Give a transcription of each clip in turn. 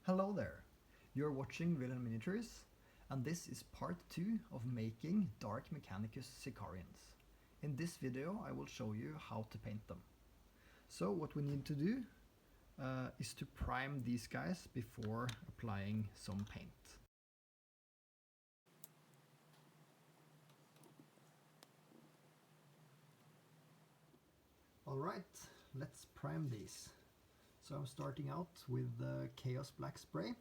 Hello there! You're watching Villain Miniatures, and this is part 2 of making Dark Mechanicus Sicarians. In this video I will show you how to paint them. So what we need to do is to prime these guys before applying some paint. Alright, let's prime these. So I'm starting out with the Chaos Black spray,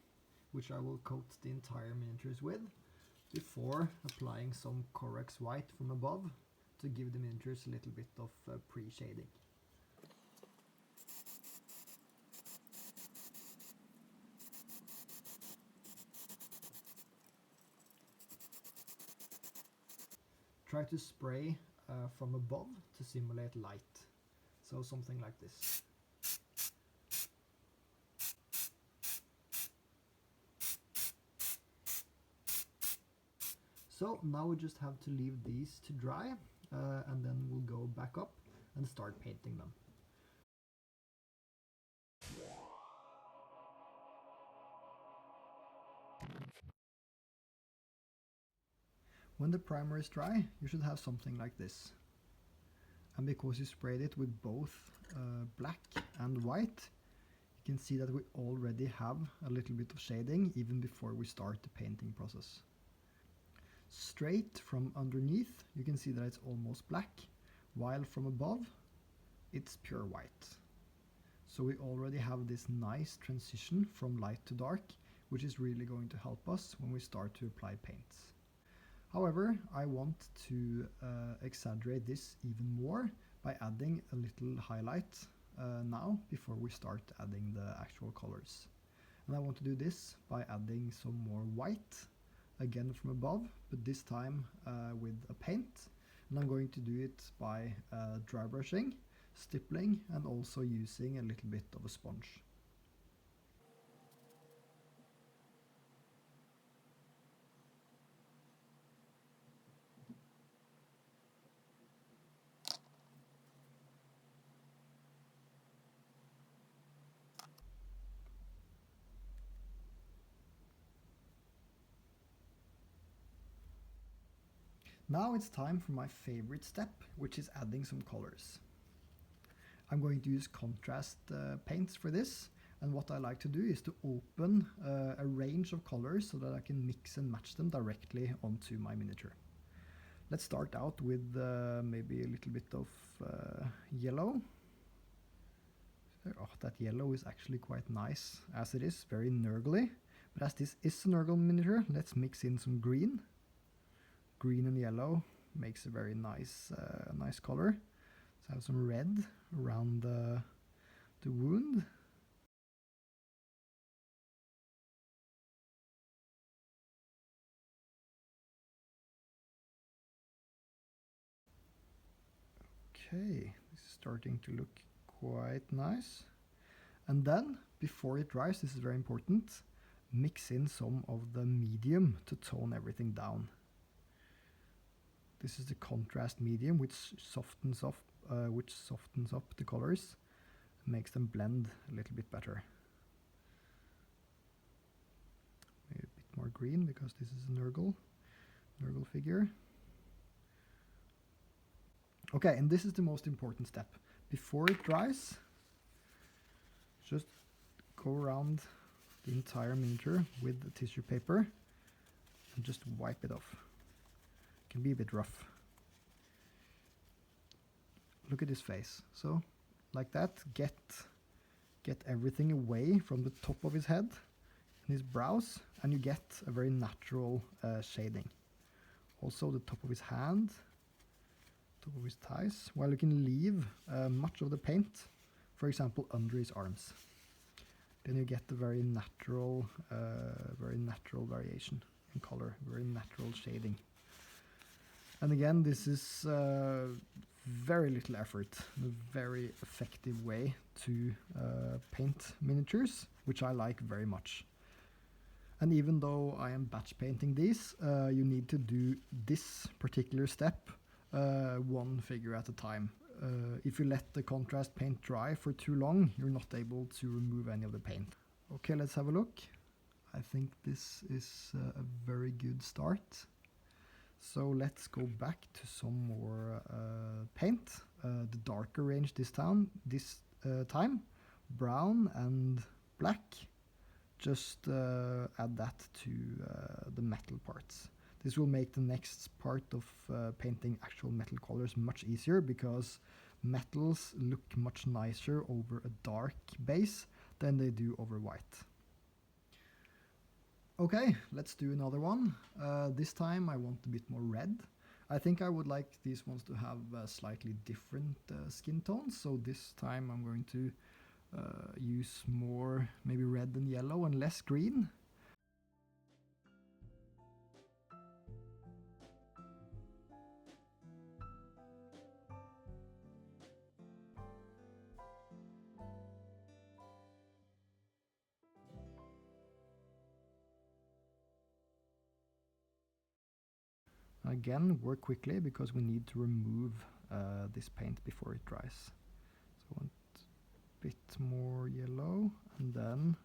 which I will coat the entire miniatures with, before applying some Corax White from above to give the miniatures a little bit of pre-shading. Try to spray from above to simulate light, so something like this. So now we just have to leave these to dry and then we'll go back up and start painting them. When the primer is dry, you should have something like this. And because you sprayed it with both black and white, you can see that we already have a little bit of shading even before we start the painting process. Straight from underneath, you can see that it's almost black, while from above, it's pure white. So we already have this nice transition from light to dark, which is really going to help us when we start to apply paints. However, I want to exaggerate this even more by adding a little highlight now before we start adding the actual colors. And I want to do this by adding some more white, again from above, but this time with a paint. And I'm going to do it by dry brushing, stippling, and also using a little bit of a sponge. Now it's time for my favorite step, which is adding some colors. I'm going to use contrast paints for this, and what I like to do is to open a range of colors so that I can mix and match them directly onto my miniature. Let's start out with maybe a little bit of yellow. Oh, that yellow is actually quite nice as it is, very Nurgle-y. But as this is a Nurgle miniature, let's mix in some green. Green and yellow makes a very nice nice color. So I have some red around the wound. Okay, this is starting to look quite nice. And then, before it dries, this is very important, mix in some of the medium to tone everything down. This is the contrast medium, which softens up the colors and makes them blend a little bit better. Maybe a bit more green because this is a Nurgle figure. Okay, and this is the most important step. Before it dries, just go around the entire miniature with the tissue paper and just wipe it off. It can be a bit rough. Look at his face. So, like that, get everything away from the top of his head and his brows, and you get a very natural shading. Also the top of his hand, top of his thighs, while you can leave much of the paint, for example, under his arms. Then you get the very natural variation in color, very natural shading. And again, this is very little effort, a very effective way to paint miniatures, which I like very much. And even though I am batch painting these, you need to do this particular step one figure at a time. If you let the contrast paint dry for too long, you're not able to remove any of the paint. Okay, let's have a look. I think this is a very good start. So let's go back to some more paint. The darker range this time, brown and black. Just add that to the metal parts. This will make the next part of painting actual metal colors much easier, because metals look much nicer over a dark base than they do over white. Okay, let's do another one. This time I want a bit more red. I think I would like these ones to have slightly different skin tones, so this time I'm going to use more maybe red and yellow and less green. Again, work quickly because we need to remove this paint before it dries. So I want a bit more yellow, and then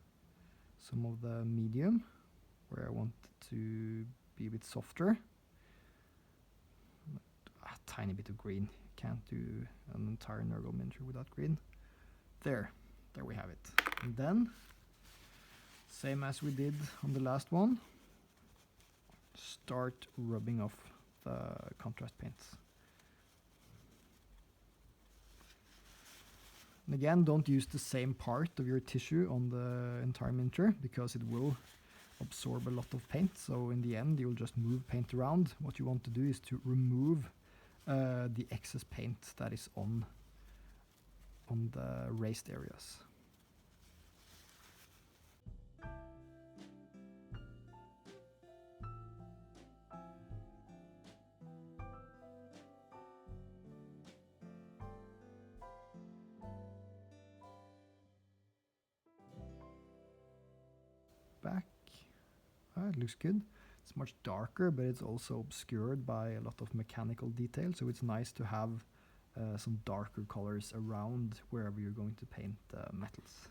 some of the medium where I want it to be a bit softer. A tiny bit of green. Can't do an entire Nurgle miniature without green. There we have it. And then, same as we did on the last one, start rubbing off the contrast paints. And again, don't use the same part of your tissue on the entire miniature, because it will absorb a lot of paint. So in the end, you'll just move paint around. What you want to do is to remove the excess paint that is on the raised areas. Back. It looks good. It's much darker, but it's also obscured by a lot of mechanical detail, so it's nice to have some darker colors around wherever you're going to paint metals.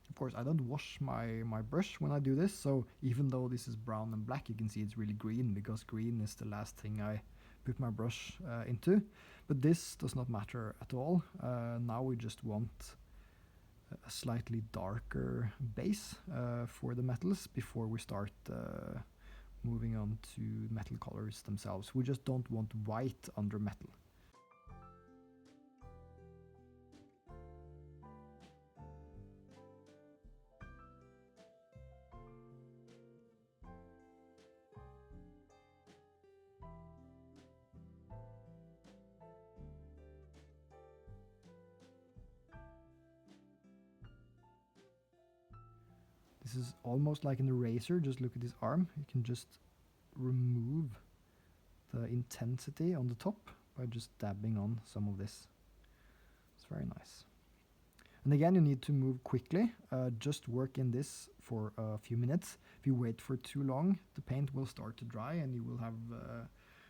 Of course, I don't wash my brush when I do this, so even though this is brown and black, you can see it's really green, because green is the last thing I put my brush into. But this does not matter at all. Now we just want a slightly darker base for the metals before we start moving on to metal colors themselves. We just don't want white under metal. This is almost like an eraser. Just look at this arm. You can just remove the intensity on the top by just dabbing on some of this. It's very nice. And again, you need to move quickly. Just work in this for a few minutes. If you wait for too long, the paint will start to dry and you will have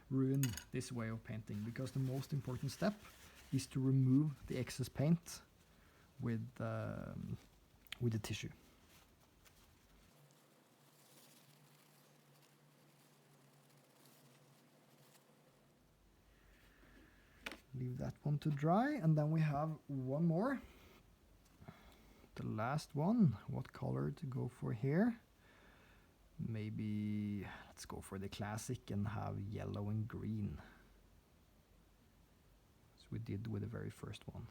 ruined this way of painting, because the most important step is to remove the excess paint with the tissue. Leave that one to dry, and then we have one more. The last one. What color to go for here? Maybe let's go for the classic and have yellow and green, as we did with the very first one.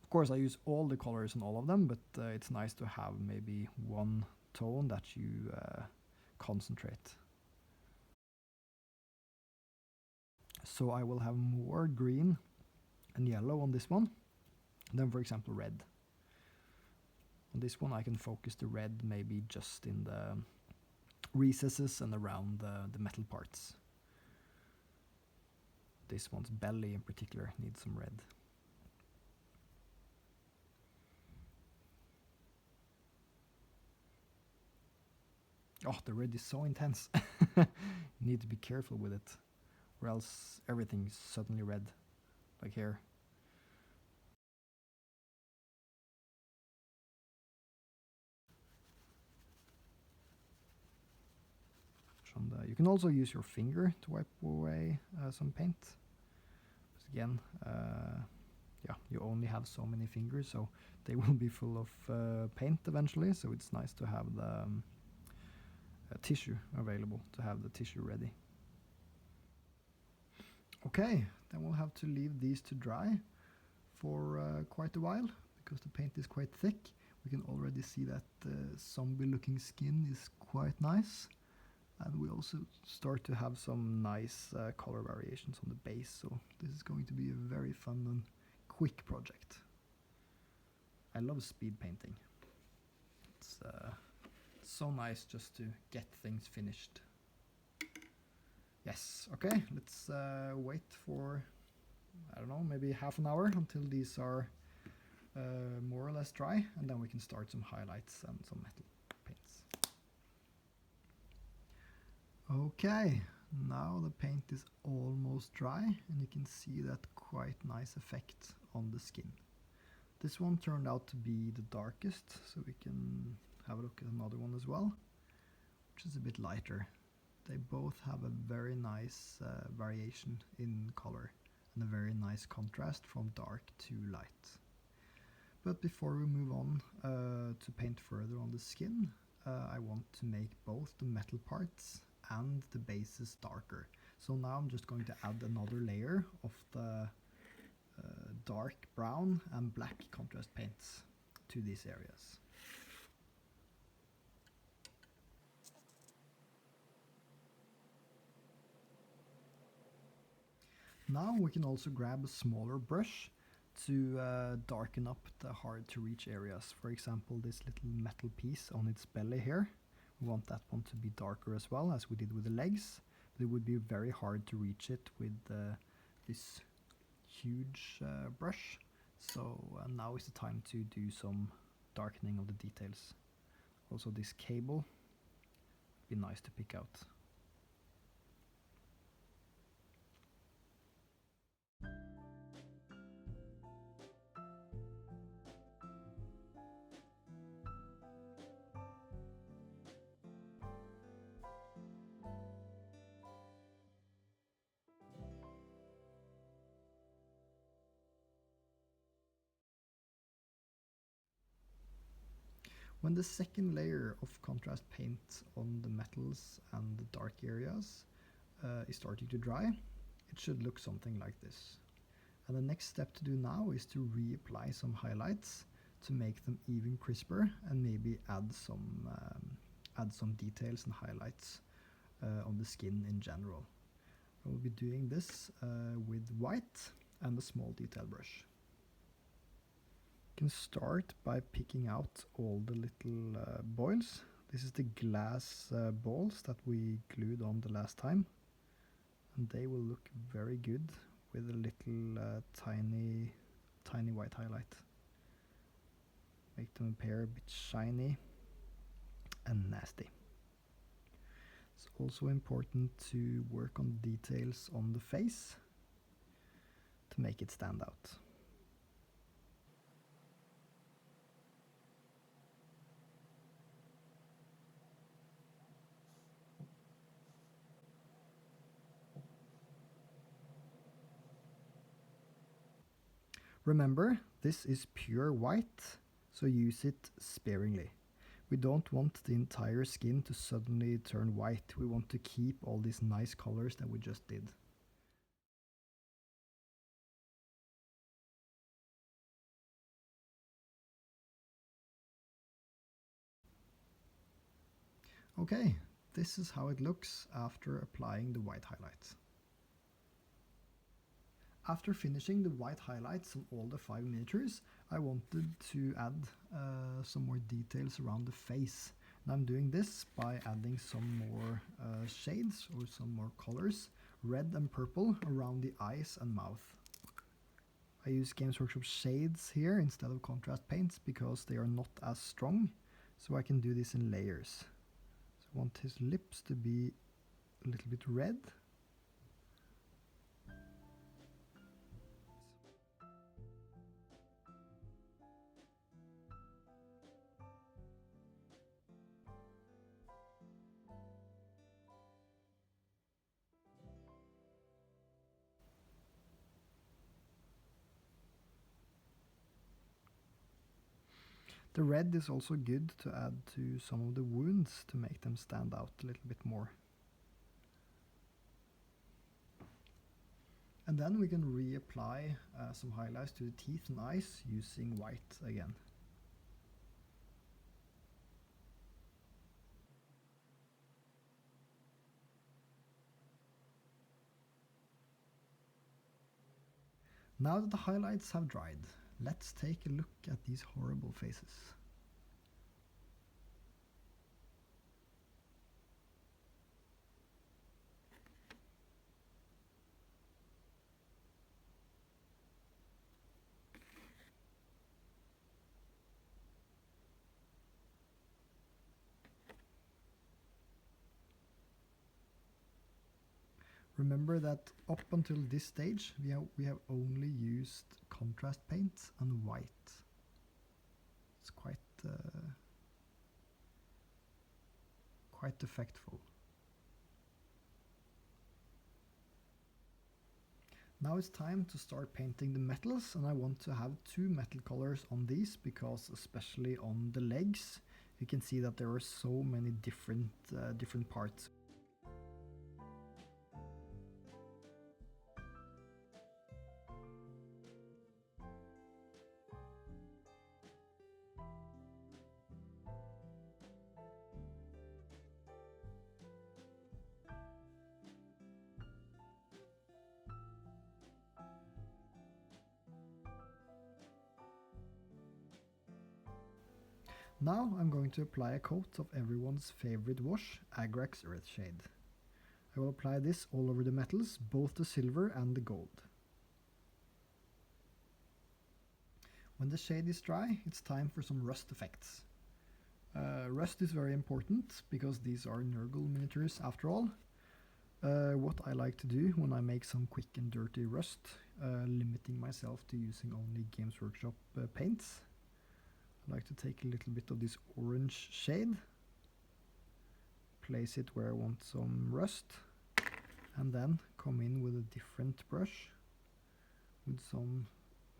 Of course, I use all the colors on all of them, but it's nice to have maybe one tone that you concentrate. So I will have more green and yellow on this one than, for example, red. On this one I can focus the red maybe just in the recesses and around the metal parts. This one's belly in particular needs some red. Oh, the red is so intense. You need to be careful with it, or else everything's suddenly red, like here. on the... You can also use your finger to wipe away some paint. But again, yeah, you only have so many fingers, so they will be full of paint eventually, so it's nice to have the tissue available, to have the tissue ready. Okay, then we'll have to leave these to dry for quite a while, because the paint is quite thick. We can already see that the zombie looking skin is quite nice, and we also start to have some nice color variations on the base, so this is going to be a very fun and quick project. I love speed painting. It's so nice just to get things finished. Yes, okay, let's wait for, I don't know, maybe half an hour until these are more or less dry, and then we can start some highlights and some metal paints. Okay, now the paint is almost dry, and you can see that quite nice effect on the skin. This one turned out to be the darkest, so we can have a look at another one as well, which is a bit lighter. They both have a very nice variation in color and a very nice contrast from dark to light. But before we move on to paint further on the skin, I want to make both the metal parts and the bases darker. So now I'm just going to add another layer of the dark brown and black contrast paints to these areas. Now we can also grab a smaller brush to darken up the hard to reach areas. For example, this little metal piece on its belly here. We want that one to be darker as well, as we did with the legs. But it would be very hard to reach it with this huge brush. So now is the time to do some darkening of the details. Also this cable would be nice to pick out. When the second layer of contrast paint on the metals and the dark areas is starting to dry, it should look something like this. And the next step to do now is to reapply some highlights to make them even crisper, and maybe add some details and highlights on the skin in general. I will be doing this with white and a small detail brush. You can start by picking out all the little boils. This is the glass balls that we glued on the last time, and they will look very good with a little tiny white highlight. Make them appear a bit shiny and nasty. It's also important to work on details on the face to make it stand out. Remember, this is pure white, so use it sparingly. We don't want the entire skin to suddenly turn white. We want to keep all these nice colors that we just did. Okay, this is how it looks after applying the white highlights. After finishing the white highlights on all the 5 miniatures, I wanted to add some more details around the face. And I'm doing this by adding some more shades or some more colors, red and purple, around the eyes and mouth. I use Games Workshop shades here instead of contrast paints because they are not as strong, so I can do this in layers. So I want his lips to be a little bit red. The red is also good to add to some of the wounds to make them stand out a little bit more. And then we can reapply some highlights to the teeth and eyes using white again. Now that the highlights have dried, let's take a look at these horrible faces. Remember that up until this stage we have only used contrast paint and white. It's quite effectful. Now it's time to start painting the metals, and I want to have 2 metal colors on these because especially on the legs you can see that there are so many different parts. Now I'm going to apply a coat of everyone's favorite wash, Agrax Earthshade. I will apply this all over the metals, both the silver and the gold. When the shade is dry, it's time for some rust effects. Rust is very important because these are Nurgle miniatures after all. What I like to do when I make some quick and dirty rust, limiting myself to using only Games Workshop paints, I like to take a little bit of this orange shade, place it where I want some rust, and then come in with a different brush with some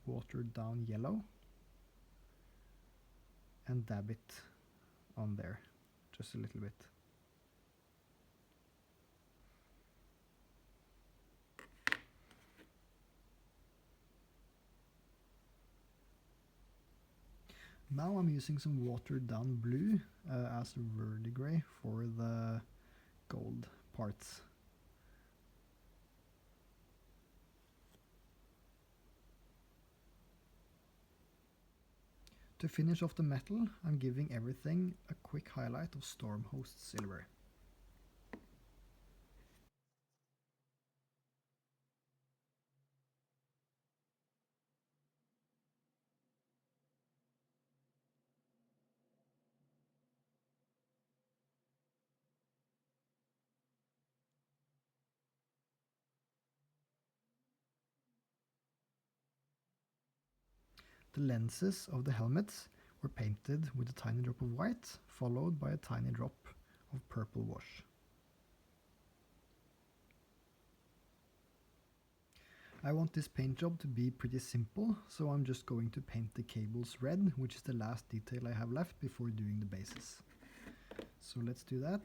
watered down yellow and dab it on there just a little bit. Now I'm using some watered down blue as a verdigris for the gold parts. To finish off the metal, I'm giving everything a quick highlight of Stormhost Silver. The lenses of the helmets were painted with a tiny drop of white, followed by a tiny drop of purple wash. I want this paint job to be pretty simple, so I'm just going to paint the cables red, which is the last detail I have left before doing the bases. So let's do that.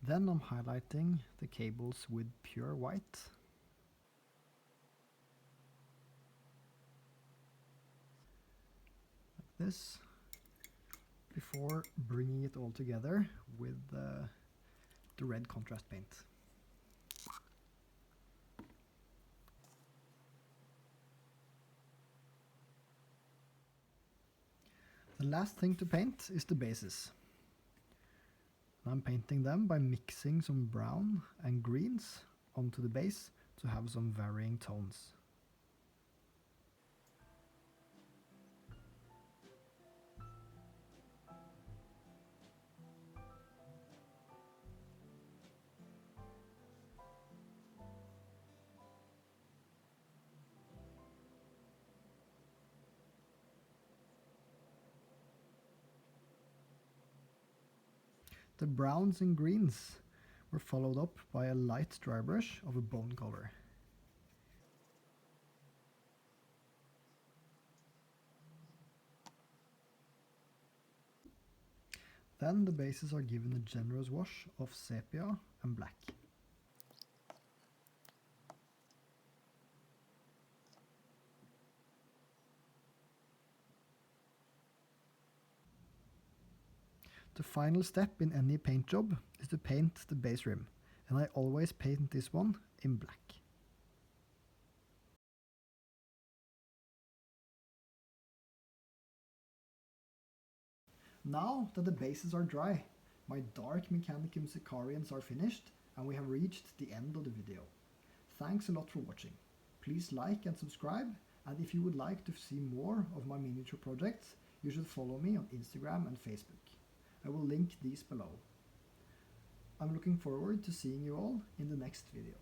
Then I'm highlighting the cables with pure white. Like this. Before bringing it all together with the red contrast paint. The last thing to paint is the bases. I'm painting them by mixing some brown and greens onto the base to have some varying tones. The browns and greens were followed up by a light dry brush of a bone color. Then the bases are given a generous wash of sepia and black. The final step in any paint job is to paint the base rim, and I always paint this one in black. Now that the bases are dry, my Dark Mechanicus Sicarians are finished, and we have reached the end of the video. Thanks a lot for watching. Please like and subscribe, and if you would like to see more of my miniature projects, you should follow me on Instagram and Facebook. I will link these below. I'm looking forward to seeing you all in the next video.